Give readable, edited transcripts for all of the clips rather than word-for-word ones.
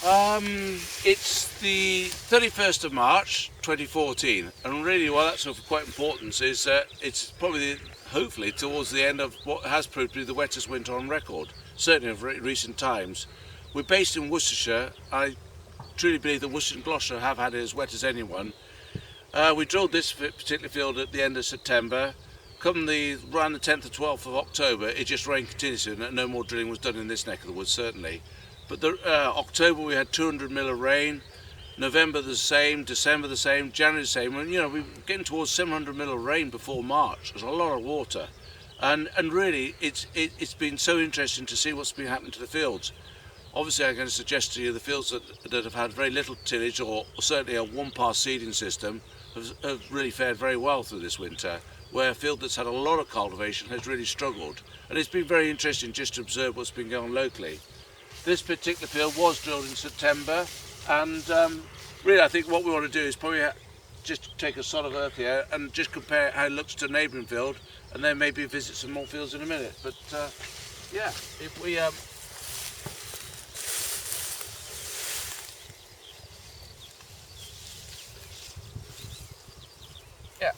It's the 31st of March 2014, and really why that's of quite importance is it's probably, hopefully, towards the end of what has proved to be the wettest winter on record, certainly of recent times. We're based in Worcestershire. I truly believe that Worcester and Gloucester have had it as wet as anyone. We drilled this particular field at the end of September. Come around the 10th or 12th of October, it just rained continuously, and no more drilling was done in this neck of the woods, certainly. But October we had 200 mil of rain, November the same, December the same, January the same, and we were getting towards 700 mil of rain before March. There's a lot of water, and really it's been so interesting to see what's been happening to the fields. Obviously I'm going to suggest to you the fields that have had very little tillage, or certainly a one-pass seeding system, have really fared very well through this winter, where a field that's had a lot of cultivation has really struggled. And it's been very interesting just to observe what's been going on locally. This particular field was drilled in September, and really I think what we want to do is probably just take a sod of earth here and just compare how it looks to a neighbouring field, and then maybe visit some more fields in a minute. But yeah, if we yeah,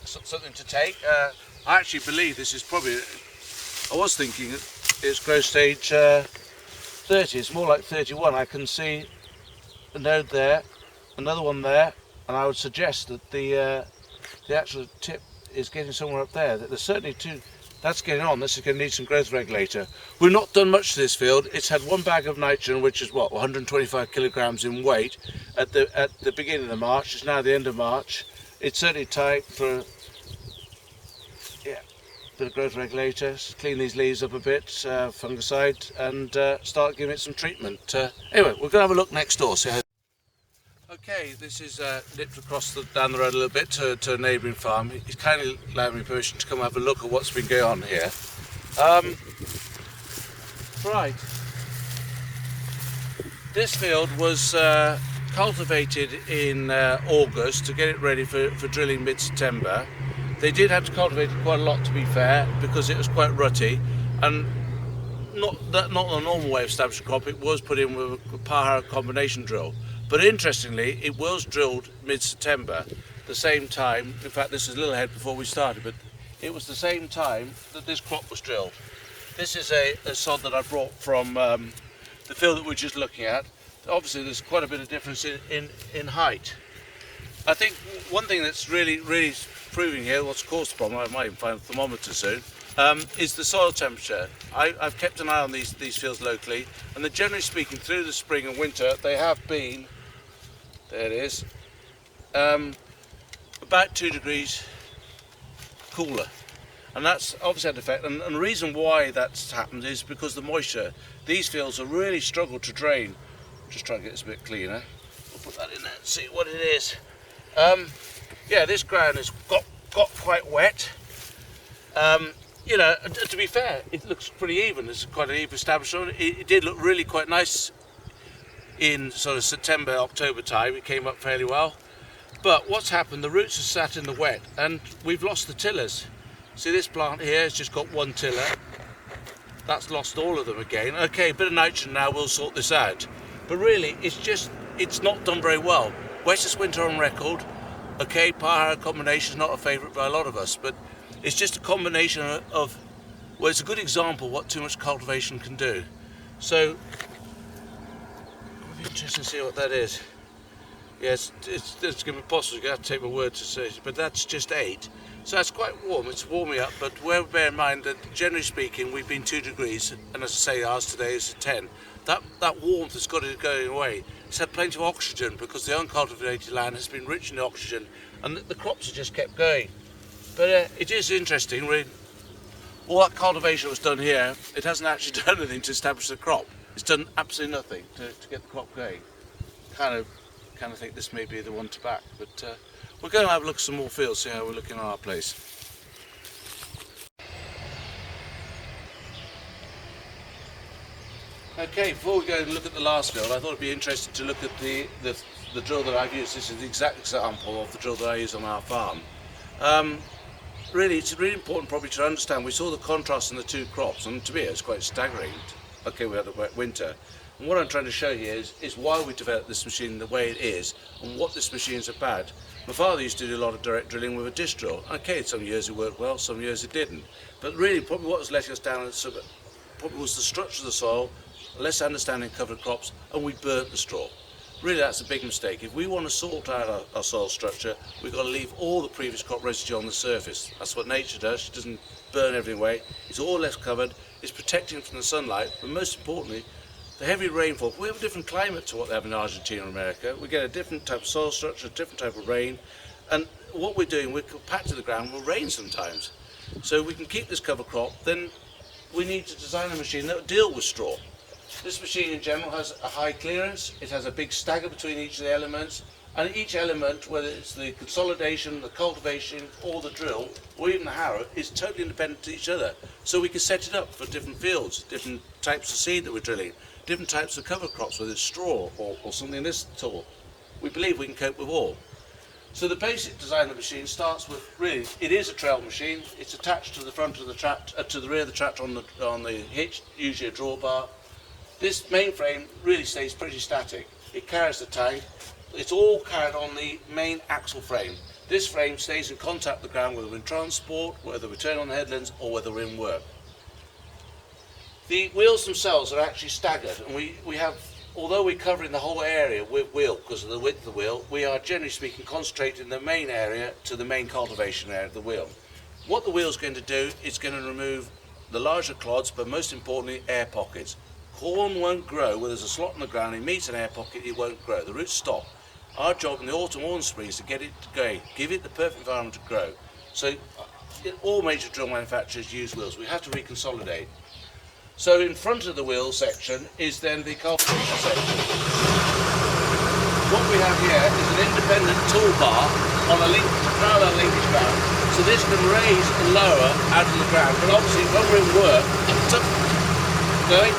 something to take. I actually believe this is probably, I was thinking it's growth stage 30, it's more like 31. I can see a node there, another one there, and I would suggest that the actual tip is getting somewhere up there. That there's certainly two, that's getting on. This is going to need some growth regulator. We've not done much to this field. It's had one bag of nitrogen, which is what, 125 kilograms in weight at the beginning of March. It's now the end of March. It's certainly time for bit of growth regulators, clean these leaves up a bit, fungicide, and start giving it some treatment. Anyway, we're going to have a look next door. See how. Okay, this is nipped across down the road a little bit to a neighbouring farm. He's kindly allowed me permission to come have a look at what's been going on here. Right, this field was cultivated in August to get it ready for drilling mid-September. They did have to cultivate it quite a lot, to be fair, because it was quite rutty, and not the normal way of establishing a crop. It was put in with a power combination drill, but interestingly it was drilled mid-September, the same time. In fact, this is a little ahead before we started, but it was the same time that this crop was drilled. This is a sod that I brought from the field that we're just looking at. Obviously there's quite a bit of difference in height. I think one thing that's really proving here what's caused the problem, I might even find a thermometer soon, is the soil temperature. I've kept an eye on these fields locally, and generally speaking, through the spring and winter, they have been, there it is, about 2 degrees cooler. And that's obviously had an effect, and the reason why that's happened is because the moisture. These fields have really struggled to drain. Just try and get this a bit cleaner. We'll put that in there and see what it is. Yeah, this ground has got quite wet. To be fair, it looks pretty even. It's quite an even establishment. It did look really quite nice in sort of September, October time. It came up fairly well. But what's happened, the roots are sat in the wet, and we've lost the tillers. See, this plant here has just got one tiller. That's lost all of them again. Okay, a bit of nitrogen now, we'll sort this out. But really, it's not done very well. Wettest winter on record. Okay, power combination is not a favourite by a lot of us, but it's just a combination of, well, it's a good example of what too much cultivation can do. So, it'll be interesting to see what that is. Yes, it's going to be possible. You're going to have to take my word to say it, but that's just 8. So that's quite warm. It's warming up, but bear in mind that generally speaking, we've been 2 degrees, and as I say, ours today is 10. That warmth has got it going away. It's had plenty of oxygen because the uncultivated land has been rich in oxygen, and the crops have just kept going. But it is interesting. All that cultivation was done here. It hasn't actually done anything to establish the crop. It's done absolutely nothing to get the crop going. Kind of think this may be the one to back. But we're going to have a look at some more fields, see how we're looking on our place. Okay, before we go and look at the last field, I thought it'd be interesting to look at the drill that I've used. This is the exact example of the drill that I use on our farm. Really, it's really important probably to understand. We saw the contrast in the two crops, and to me it's quite staggering. Okay, we had the wet winter, And what I'm trying to show you is why we developed this machine the way it is and what this machine is about. My father used to do a lot of direct drilling with a disc drill. Okay, some years it worked well, some years it didn't. But really, probably what was letting us down probably was the structure of the soil, less understanding of cover crops, and we burnt the straw. Really, that's a big mistake. If we want to sort out our soil structure, we've got to leave all the previous crop residue on the surface. That's what nature does. She doesn't burn everything away. It's all left covered. It's protecting from the sunlight, but most importantly, the heavy rainfall. We have a different climate to what they have in Argentina and America. We get a different type of soil structure, a different type of rain, and what we're doing, we're compacting the ground, will rain sometimes. So we can keep this cover crop, then we need to design a machine that will deal with straw. This machine in general has a high clearance, it has a big stagger between each of the elements, and each element, whether it's the consolidation, the cultivation, or the drill, or even the harrow, is totally independent to each other. So we can set it up for different fields, different types of seed that we're drilling, different types of cover crops, whether it's straw or something this tall. We believe we can cope with all. So the basic design of the machine starts with, really, it is a trail machine. It's attached to the front of the tractor, to the rear of the tractor on the hitch, usually a drawbar. This main frame really stays pretty static. It carries the tank. It's all carried on the main axle frame. This frame stays in contact with the ground, whether we're in transport, whether we turn on the headlands, or whether we're in work. The wheels themselves are actually staggered, and we have, although we're covering the whole area with wheel because of the width of the wheel, we are generally speaking concentrating the main area to the main cultivation area of the wheel. What the wheel's going to do is going to remove the larger clods, but most importantly, air pockets. Corn won't grow where there's a slot in the ground, it meets an air pocket, it won't grow. The roots stop. Our job in the autumn or in spring is to get it to go, give it the perfect environment to grow. So all major drill manufacturers use wheels. We have to reconsolidate. So in front of the wheel section is then the cultivation section. What we have here is an independent toolbar on a parallel linkage ground. So this can raise and lower out of the ground. But obviously when we're in work,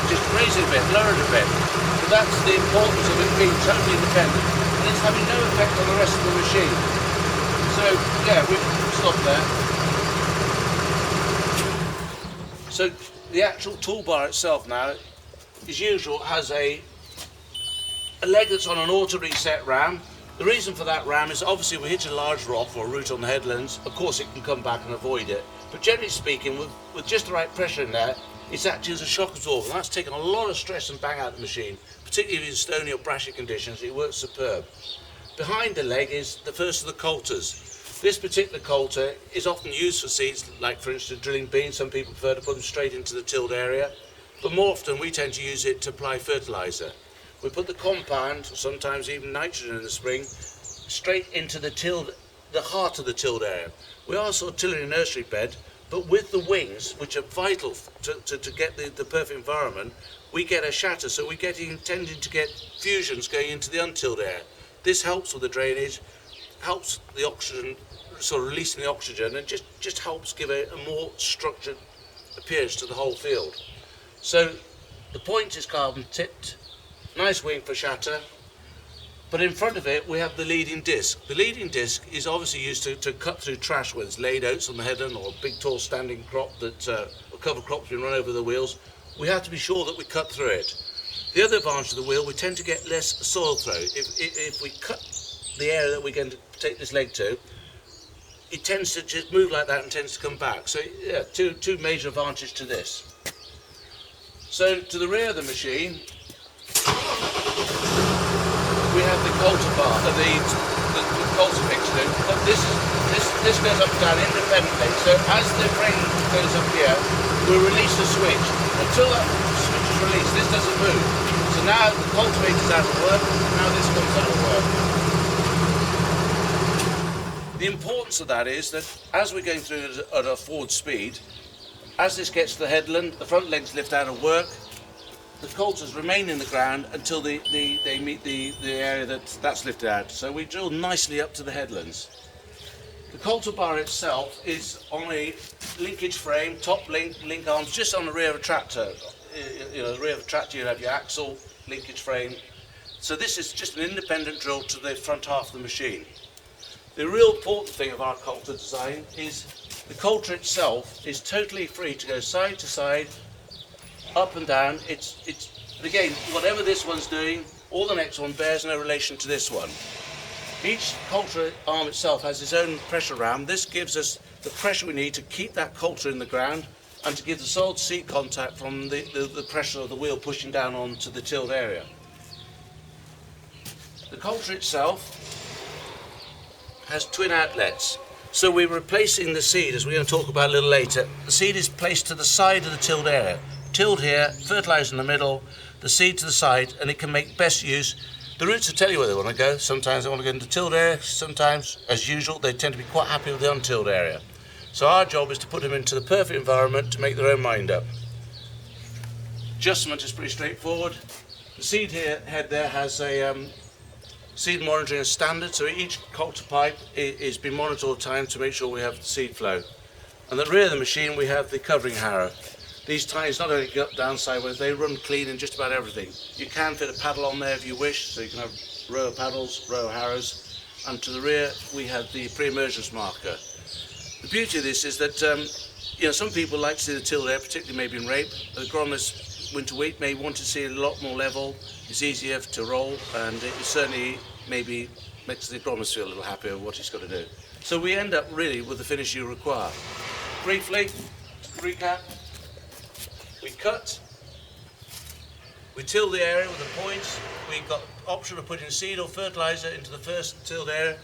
just raise it a bit, lower it a bit. So that's the importance of it being totally independent. And it's having no effect on the rest of the machine. So yeah, we can stop there. So the actual toolbar itself now, as usual, has a leg that's on an auto reset ram. The reason for that ram is obviously we hit a large rock or a root on the headlands, of course it can come back and avoid it. But generally speaking, with just the right pressure in there, it's acting as a shock absorber, and that's taken a lot of stress and bang out of the machine, particularly in stony or brashy conditions. It works superb. Behind the leg is the first of the coulters. This particular coulter is often used for seeds, like for instance drilling beans. Some people prefer to put them straight into the tilled area, but more often we tend to use it to apply fertiliser. We put the compound, sometimes even nitrogen in the spring, straight into the heart of the tilled area. We are sort of tilling a nursery bed, but with the wings, which are vital to get the perfect environment, we get a shatter, so we're tending to get fusions going into the untilled area. This helps with the drainage, helps the oxygen, sort of releasing the oxygen, and just helps give a more structured appearance to the whole field. So the point is carbon tipped, nice wing for shatter, but in front of it we have the leading disc. The leading disc is obviously used to cut through trash, whether it's laid oats on the headland or a big tall standing crop that or cover crops being run over the wheels. We have to be sure that we cut through it. The other advantage of the wheel, we tend to get less soil throw. If we cut the area that we're going to take this leg to, it tends to just move like that and tends to come back. So yeah, two major advantages to this. So to the rear of the machine, we have the coulter bar, the coulter fixture. But this goes up and down independently. So as the frame goes up here, we release the switch. Until that switch is released, this doesn't move. So now the cultivator's out of work. Now this comes out of work. The importance of that is that as we're going through at a forward speed, as this gets to the headland, the front legs lift out of work, the coulters remain in the ground until they meet the area that's lifted out. So we drill nicely up to the headlands. The coulter bar itself is on a linkage frame, top link arms, just on the rear of a tractor. The rear of a tractor you have your axle, linkage frame. So this is just an independent drill to the front half of the machine. The real important thing of our coulter design is the coulter itself is totally free to go side to side, up and down. It's And again, whatever this one's doing, or the next one bears no relation to this one. Each coulter arm itself has its own pressure ram. This gives us the pressure we need to keep that coulter in the ground and to give the solid seat contact from the pressure of the wheel pushing down onto the tilled area. The coulter itself has twin outlets. So we're replacing the seed, as we're going to talk about a little later. The seed is placed to the side of the tilled area. Tilled here, fertiliser in the middle, the seed to the side, and it can make best use. The roots will tell you where they want to go. Sometimes they want to go into the tilled area, sometimes, as usual, they tend to be quite happy with the untilled area. So our job is to put them into the perfect environment to make their own mind up. Adjustment is pretty straightforward. The seed head there has a seed monitoring as standard, so each coulter pipe is being monitored all the time to make sure we have the seed flow. And at the rear of the machine we have the covering harrow. These tines not only go up, down, sideways, they run clean in just about everything. You can fit a paddle on there if you wish, so you can have row of paddles, row of harrows. And to the rear we have the pre-emergence marker. The beauty of this is that some people like to see the tilled area, particularly maybe in rape. The agronomist winter wheat may want to see it a lot more level. It's easier to roll, and it certainly maybe makes the agronomist feel a little happier with what he's got to do. So we end up really with the finish you require. Briefly, to recap, we cut, we till the area with the points, we've got the option of putting seed or fertiliser into the first tilled area,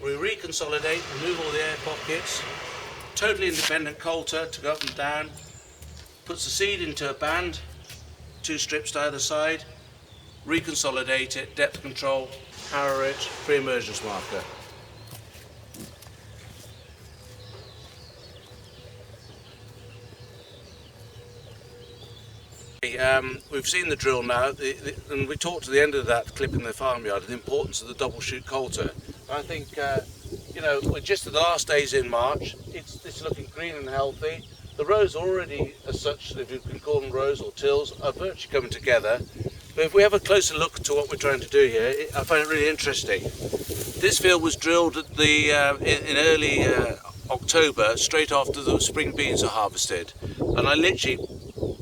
we reconsolidate, remove all the air pockets, totally independent coulter to go up and down, puts the seed into a band, 2 strips to either side, reconsolidate it, depth control, harrow it, pre-emergence marker. We've seen the drill now, and we talked at the end of that clip in the farmyard, the importance of the double shoot coulter. I think, we're just at the last days in March, it's looking green and healthy. The rows already, as such, if you can call them rows or tills, are virtually coming together. But if we have a closer look to what we're trying to do here, I find it really interesting. This field was drilled at in early October, straight after the spring beans are harvested. And I literally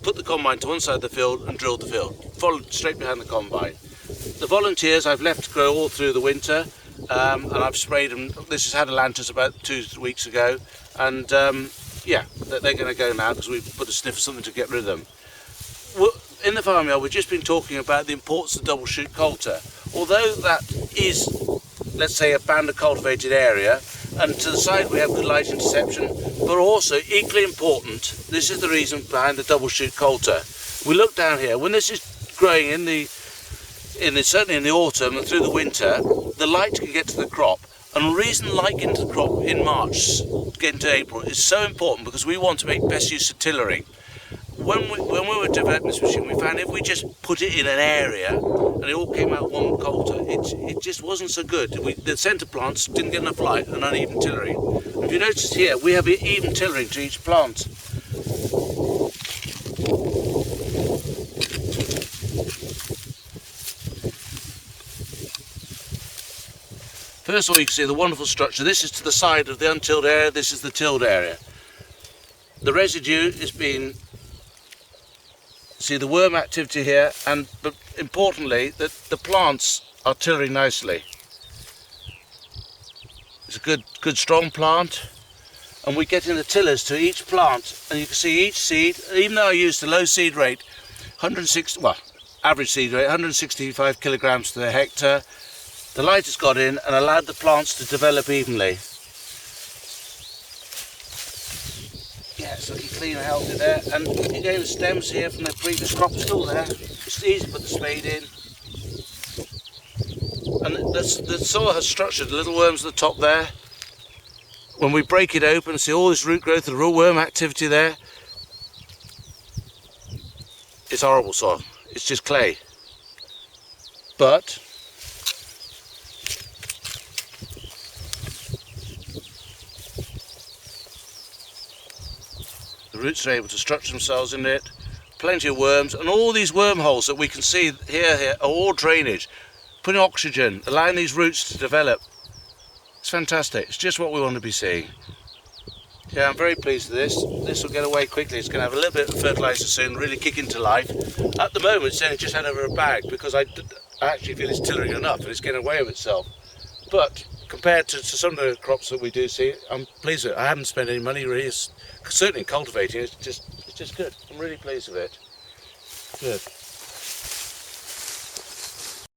put the combine to one side of the field and drilled the field, followed straight behind the combine. The volunteers I've left grow all through the winter, and I've sprayed them. This has had a lantus about 2 weeks ago, and they're going to go now because we've put a sniff of something to get rid of them. In the farmyard, we've just been talking about the importance of double shoot coulter. Although that is, let's say, a band of cultivated area, and to the side we have good light interception, but also equally important, this is the reason behind the double shoot coulter. We look down here, when this is growing certainly in the autumn and through the winter, the light can get to the crop. And the reason light getting to the crop in March, getting to April, is so important because we want to make best use of tillering. When we were developing this machine, we found if we just put it in an area and it all came out one coulter, it just wasn't so good. The centre plants didn't get enough light and uneven tillering. If you notice here, we have even tillering to each plant. First of all, you can see the wonderful structure. This is to the side of the untilled area, this is the tilled area. The residue is being, see the worm activity here, but importantly, that the plants are tillering nicely. It's a good strong plant, and we get in the tillers to each plant, and you can see each seed, even though I used a low seed rate, average seed rate, 165 kilograms to the hectare, the light has got in and allowed the plants to develop evenly. Yeah, it's looking clean and healthy there, and again the stems here from the previous crop are still there. It's easy to put the spade in. And the soil has structured, the little worms at the top there. When we break it open and see all this root growth and real worm activity there, it's horrible soil, it's just clay. But the roots are able to structure themselves in it, plenty of worms, and all these wormholes that we can see here are all drainage, putting oxygen, allowing these roots to develop. It's fantastic, it's just what we want to be seeing. Yeah, I'm very pleased with this. This will get away quickly. It's going to have a little bit of fertiliser soon, really kick into life. At the moment, it's only just had over a bag because I actually feel it's tillering enough and it's getting away with itself. But compared to some of the crops that we do see, I'm pleased with it. I haven't spent any money really. It's certainly cultivating. It's just good. I'm really pleased with it. Good.